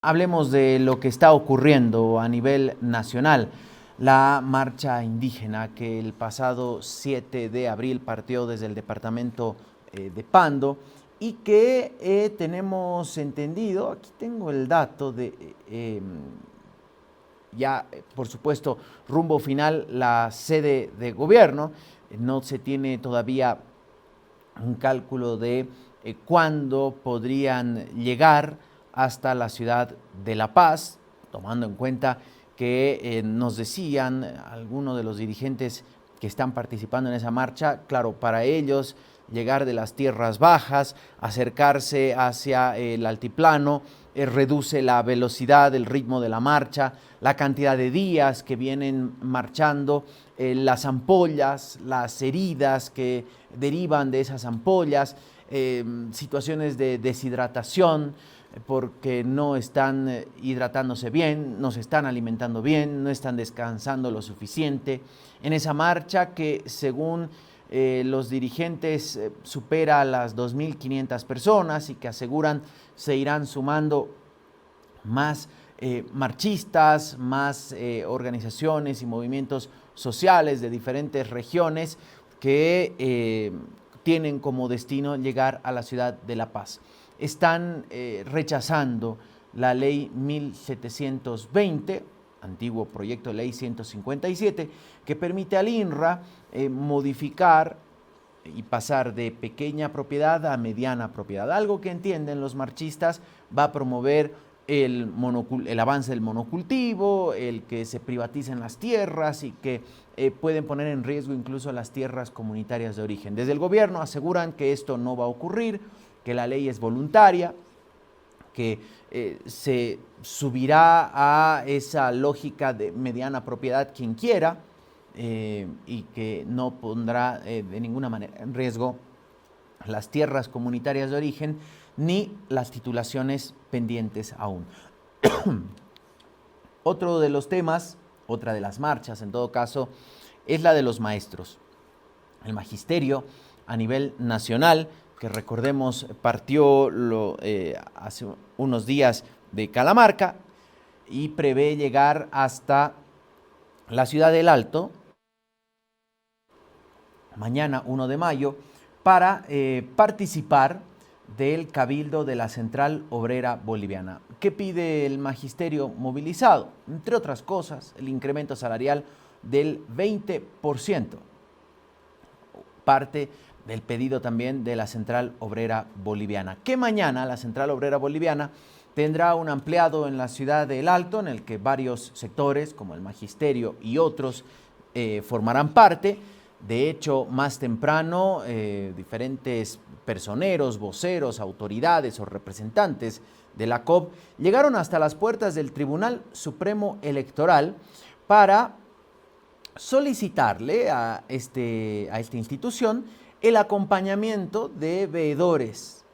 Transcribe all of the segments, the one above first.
Hablemos de lo que está ocurriendo a nivel nacional. La marcha indígena que el pasado 7 de abril partió desde el departamento de Pando y que tenemos entendido, aquí tengo el dato de ya, por supuesto, rumbo final la sede de gobierno. No se tiene todavía un cálculo de cuándo podrían llegar hasta la ciudad de La Paz, tomando en cuenta que nos decían algunos de los dirigentes que están participando en esa marcha, claro, para ellos llegar de las tierras bajas, acercarse hacia el altiplano, reduce la velocidad, el ritmo de la marcha, la cantidad de días que vienen marchando, las ampollas, las heridas que derivan de esas ampollas, situaciones de deshidratación, porque no están hidratándose bien, no se están alimentando bien, no están descansando lo suficiente. En esa marcha que según los dirigentes supera a las 2.500 personas y que aseguran se irán sumando más marchistas, más organizaciones y movimientos sociales de diferentes regiones que tienen como destino llegar a la ciudad de La Paz. Están rechazando la ley 1720, antiguo proyecto de ley 157, que permite al INRA modificar y pasar de pequeña propiedad a mediana propiedad. Algo que entienden los marchistas va a promover el avance del monocultivo, el que se privaticen las tierras y que pueden poner en riesgo incluso las tierras comunitarias de origen. Desde el gobierno aseguran que esto no va a ocurrir, que la ley es voluntaria, que se subirá a esa lógica de mediana propiedad quien quiera y que no pondrá de ninguna manera en riesgo las tierras comunitarias de origen ni las titulaciones pendientes aún. Otro de los temas, otra de las marchas en todo caso, es la de los maestros. El magisterio a nivel nacional, que recordemos partió hace unos días de Calamarca y prevé llegar hasta la ciudad del Alto, mañana 1 de mayo, para participar del Cabildo de la Central Obrera Boliviana. ¿Qué pide el magisterio movilizado? Entre otras cosas, el incremento salarial del 20%. Parte del pedido también de la Central Obrera Boliviana, que mañana la Central Obrera Boliviana tendrá un ampliado en la ciudad del Alto, en el que varios sectores, como el magisterio y otros, formarán parte. De hecho, más temprano, diferentes personeros, voceros, autoridades o representantes de la COP llegaron hasta las puertas del Tribunal Supremo Electoral para solicitarle a esta institución el acompañamiento de veedores,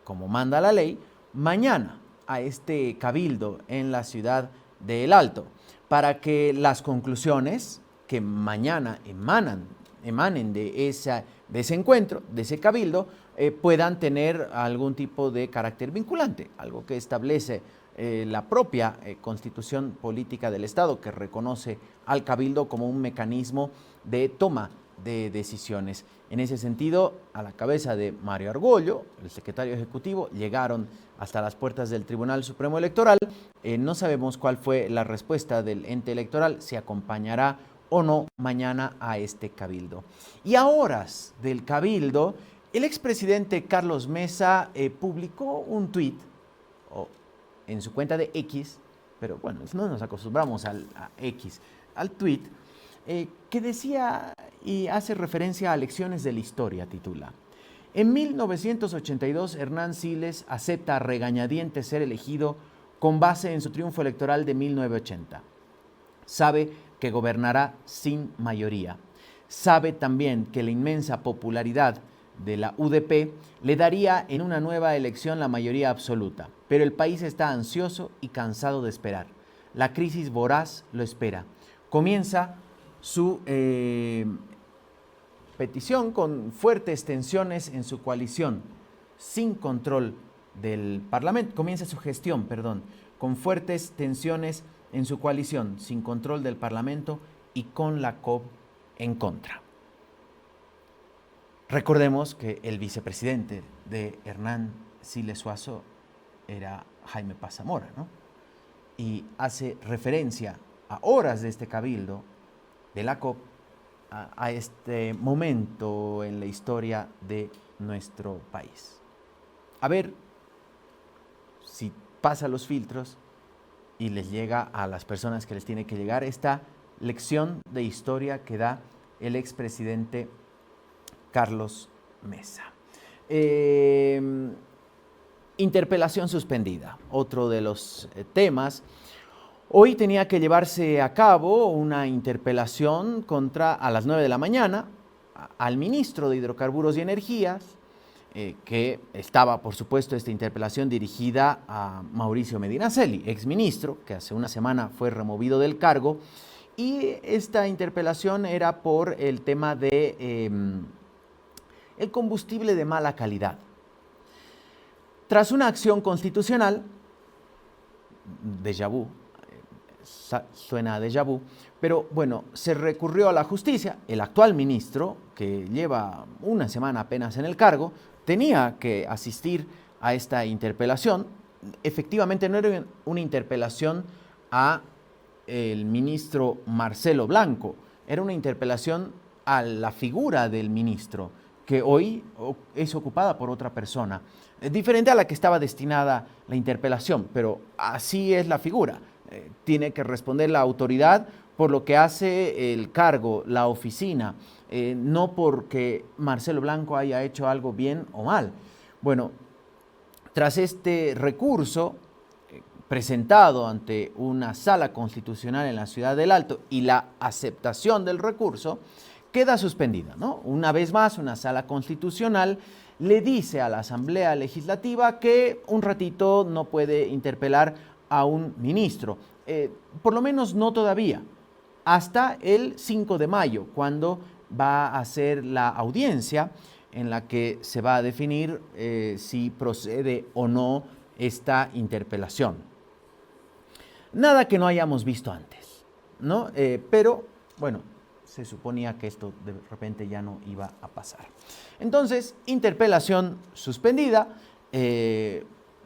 como manda la ley, mañana a este cabildo en la ciudad de El Alto, para que las conclusiones que mañana emanen de ese encuentro, de ese cabildo, puedan tener algún tipo de carácter vinculante, algo que establece la propia Constitución Política del Estado, que reconoce al cabildo como un mecanismo de toma de decisiones. En ese sentido, a la cabeza de Mario Argollo, el secretario ejecutivo, llegaron hasta las puertas del Tribunal Supremo Electoral. No sabemos cuál fue la respuesta del ente electoral, si acompañará o no mañana a este cabildo. Y a horas del cabildo, el expresidente Carlos Mesa publicó un tuit en su cuenta de X, pero bueno, no nos acostumbramos a X, al tuit, que decía y hace referencia a lecciones de la historia, titula. En 1982, Hernán Siles acepta a regañadientes ser elegido con base en su triunfo electoral de 1980. Sabe que gobernará sin mayoría. Sabe también que la inmensa popularidad de la UDP le daría en una nueva elección la mayoría absoluta, pero el país está ansioso y cansado de esperar. La crisis voraz lo espera. Comienza su petición con fuertes tensiones en su coalición, sin control del Parlamento. Comienza su gestión, con fuertes tensiones en su coalición, sin control del Parlamento y con la COP en contra. Recordemos que el vicepresidente de Hernán Siles Suazo era Jaime Paz Zamora, ¿no? Y hace referencia a horas de este cabildo de la COP a este momento en la historia de nuestro país. A ver si pasa los filtros y les llega a las personas que les tiene que llegar esta lección de historia que da el expresidente Carlos Mesa. Interpelación suspendida, otro de los temas. Hoy tenía que llevarse a cabo una interpelación a las 9 de la mañana al ministro de Hidrocarburos y Energías, que estaba, por supuesto, esta interpelación dirigida a Mauricio Medinaceli, exministro, que hace una semana fue removido del cargo, y esta interpelación era por el tema de el combustible de mala calidad. Tras una acción constitucional, déjà vu, suena a déjà vu, pero bueno, se recurrió a la justicia. El actual ministro, que lleva una semana apenas en el cargo, tenía que asistir a esta interpelación. Efectivamente no era una interpelación a el ministro Marcelo Blanco, era una interpelación a la figura del ministro, que hoy es ocupada por otra persona, diferente a la que estaba destinada la interpelación, pero así es la figura. Tiene que responder la autoridad por lo que hace el cargo, la oficina, no porque Marcelo Blanco haya hecho algo bien o mal. Bueno, tras este recurso presentado ante una sala constitucional en la Ciudad del Alto y la aceptación del recurso, queda suspendida, ¿no? Una vez más, una sala constitucional le dice a la Asamblea Legislativa que un ratito no puede interpelar a un ministro, por lo menos no todavía, hasta el 5 de mayo, cuando va a ser la audiencia en la que se va a definir si procede o no esta interpelación. Nada que no hayamos visto antes, ¿no? Pero, bueno, se suponía que esto de repente ya no iba a pasar. Entonces, interpelación suspendida.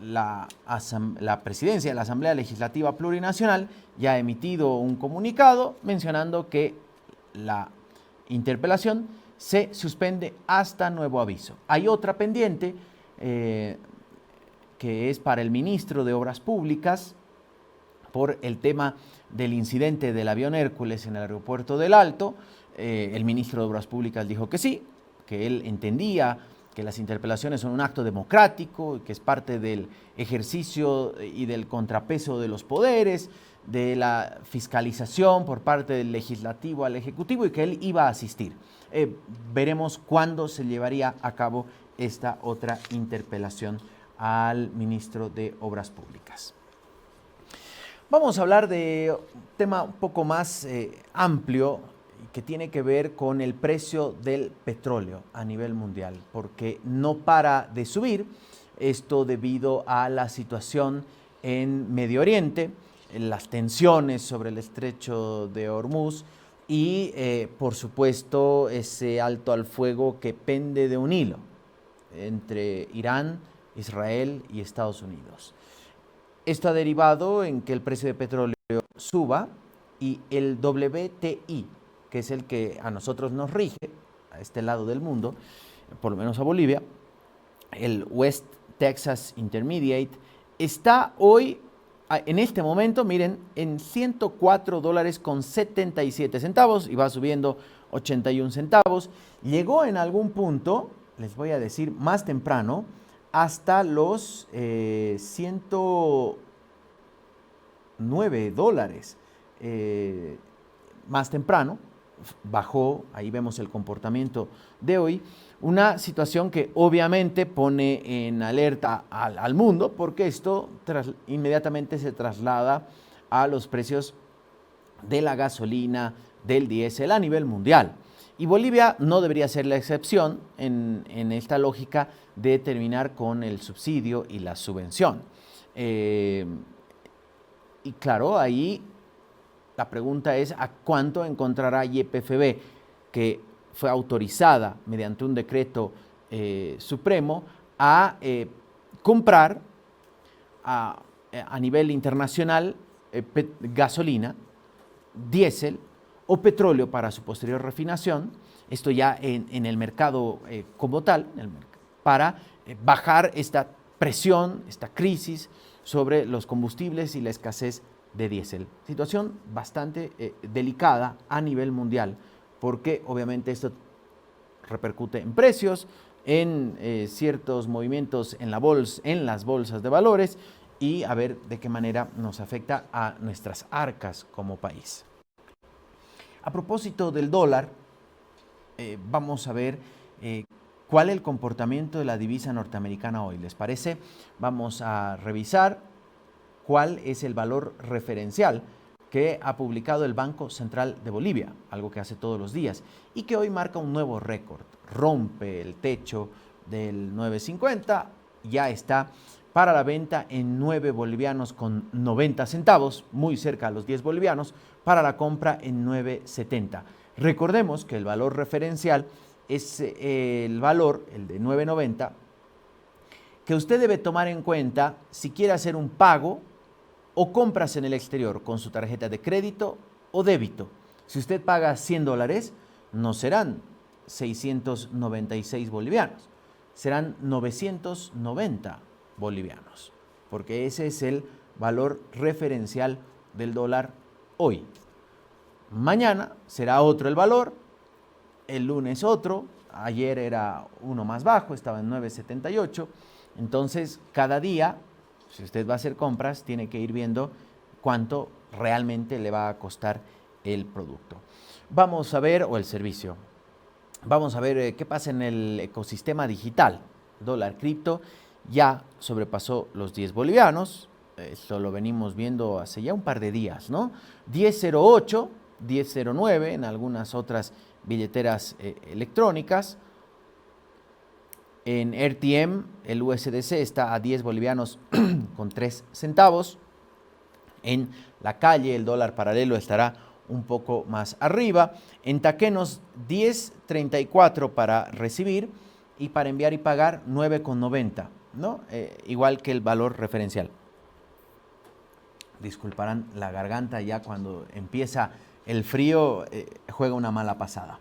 La presidencia de la Asamblea Legislativa Plurinacional ya ha emitido un comunicado mencionando que la interpelación se suspende hasta nuevo aviso. Hay otra pendiente que es para el ministro de Obras Públicas por el tema del incidente del avión Hércules en el aeropuerto del Alto. El ministro de Obras Públicas dijo que sí, que él entendía que las interpelaciones son un acto democrático, que es parte del ejercicio y del contrapeso de los poderes, de la fiscalización por parte del legislativo al ejecutivo y que él iba a asistir. Veremos cuándo se llevaría a cabo esta otra interpelación al ministro de Obras Públicas. Vamos a hablar de un tema un poco más amplio que tiene que ver con el precio del petróleo a nivel mundial, porque no para de subir, esto debido a la situación en Medio Oriente, las tensiones sobre el estrecho de Hormuz y, por supuesto, ese alto al fuego que pende de un hilo entre Irán, Israel y Estados Unidos. Esto ha derivado en que el precio de petróleo suba y el WTI, que es el que a nosotros nos rige, a este lado del mundo, por lo menos a Bolivia, el West Texas Intermediate, está hoy, en este momento, miren, en $104.77 y va subiendo 81 centavos. Llegó en algún punto, les voy a decir, más temprano, hasta los $109. Más temprano, bajó, ahí vemos el comportamiento de hoy, una situación que obviamente pone en alerta al mundo porque esto inmediatamente se traslada a los precios de la gasolina, del diésel a nivel mundial. Y Bolivia no debería ser la excepción en esta lógica de terminar con el subsidio y la subvención. Y claro, ahí la pregunta es ¿a cuánto encontrará YPFB, que fue autorizada mediante un decreto supremo a comprar a nivel internacional gasolina, diésel o petróleo para su posterior refinación, esto ya en el mercado como tal, para bajar esta presión, esta crisis sobre los combustibles y la escasez de diésel? Situación bastante delicada a nivel mundial, porque obviamente esto repercute en precios, en ciertos movimientos en las bolsas de valores, y a ver de qué manera nos afecta a nuestras arcas como país. A propósito del dólar, vamos a ver cuál es el comportamiento de la divisa norteamericana hoy. ¿Les parece? Vamos a revisar cuál es el valor referencial que ha publicado el Banco Central de Bolivia, algo que hace todos los días, y que hoy marca un nuevo récord. Rompe el techo del 9.50, ya está para la venta en 9 bolivianos con 90 centavos, muy cerca a los 10 bolivianos, para la compra en 9.70. Recordemos que el valor referencial es el valor, el de 9.90, que usted debe tomar en cuenta si quiere hacer un pago o compras en el exterior con su tarjeta de crédito o débito. Si usted paga $100, no serán 696 bolivianos, serán 990 bolivianos, porque ese es el valor referencial del dólar hoy. Mañana será otro el valor, el lunes otro, ayer era uno más bajo, estaba en 9.78, entonces cada día, si usted va a hacer compras, tiene que ir viendo cuánto realmente le va a costar el producto. Vamos a ver, o el servicio, vamos a ver qué pasa en el ecosistema digital. Dólar cripto ya sobrepasó los 10 bolivianos, esto lo venimos viendo hace ya un par de días, ¿no? 10.08, 10.09 en algunas otras billeteras electrónicas. En RTM el USDC está a 10 bolivianos con 3 centavos. En la calle el dólar paralelo estará un poco más arriba. En Taquenos 10.34 para recibir, y para enviar y pagar 9.90, ¿no? Igual que el valor referencial. Disculparán la garganta, ya cuando empieza el frío juega una mala pasada.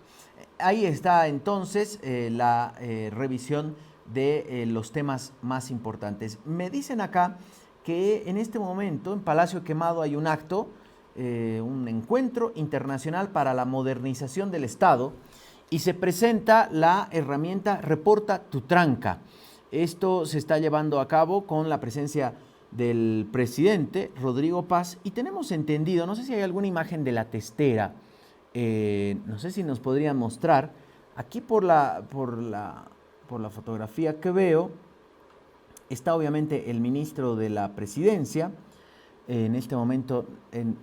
Ahí está entonces la revisión de los temas más importantes. Me dicen acá que en este momento en Palacio Quemado hay un acto, un encuentro internacional para la modernización del Estado, y se presenta la herramienta Reporta tu Tranca. Esto se está llevando a cabo con la presencia del presidente Rodrigo Paz, y tenemos entendido, no sé si hay alguna imagen de la testera, no sé si nos podrían mostrar, aquí por la fotografía que veo, está obviamente el ministro de la Presidencia, en este momento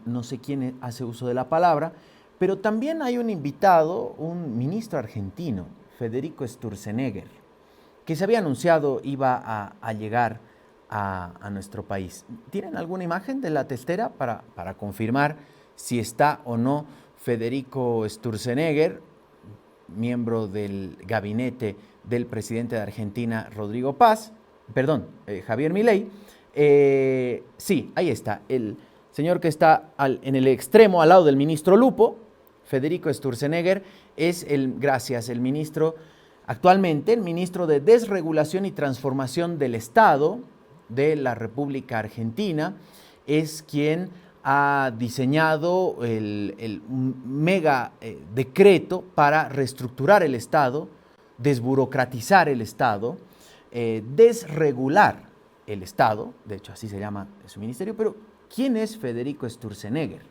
no sé quién hace uso de la palabra, pero también hay un invitado, un ministro argentino, Federico Sturzenegger, que se había anunciado iba a llegar a nuestro país. ¿Tienen alguna imagen de la testera para confirmar si está o no Federico Sturzenegger, miembro del gabinete del presidente de Argentina, Rodrigo Paz, Javier Milei? Sí, ahí está, el señor que está en el extremo, al lado del ministro Lupo. Federico Sturzenegger es el ministro, actualmente el ministro de Desregulación y Transformación del Estado de la República Argentina. Es quien ha diseñado el mega decreto para reestructurar el Estado, desburocratizar el Estado, desregular el Estado. De hecho, así se llama su ministerio. Pero ¿quién es Federico Sturzenegger?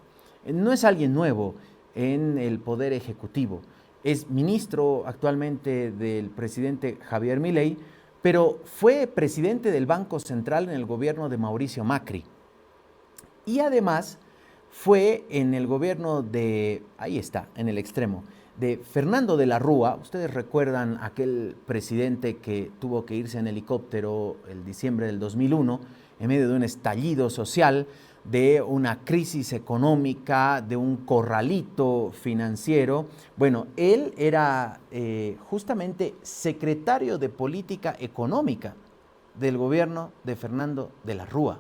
No es alguien nuevo en el Poder Ejecutivo. Es ministro actualmente del presidente Javier Milei, pero fue presidente del Banco Central en el gobierno de Mauricio Macri. Y además fue en el gobierno de, ahí está, en el extremo, de Fernando de la Rúa. Ustedes recuerdan aquel presidente que tuvo que irse en helicóptero el diciembre del 2001 en medio de un estallido social, de una crisis económica, de un corralito financiero. Bueno, él era justamente secretario de Política Económica del gobierno de Fernando de la Rúa.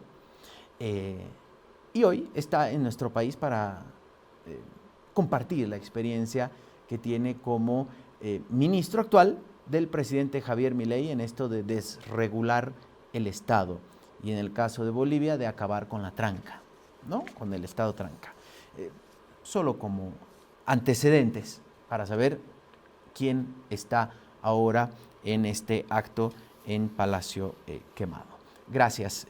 Y hoy está en nuestro país para compartir la experiencia que tiene como ministro actual del presidente Javier Milei en esto de desregular el Estado y en el caso de Bolivia de acabar con la tranca, ¿no? Con el Estado tranca. Solo como antecedentes para saber quién está ahora en este acto en Palacio Quemado. Gracias.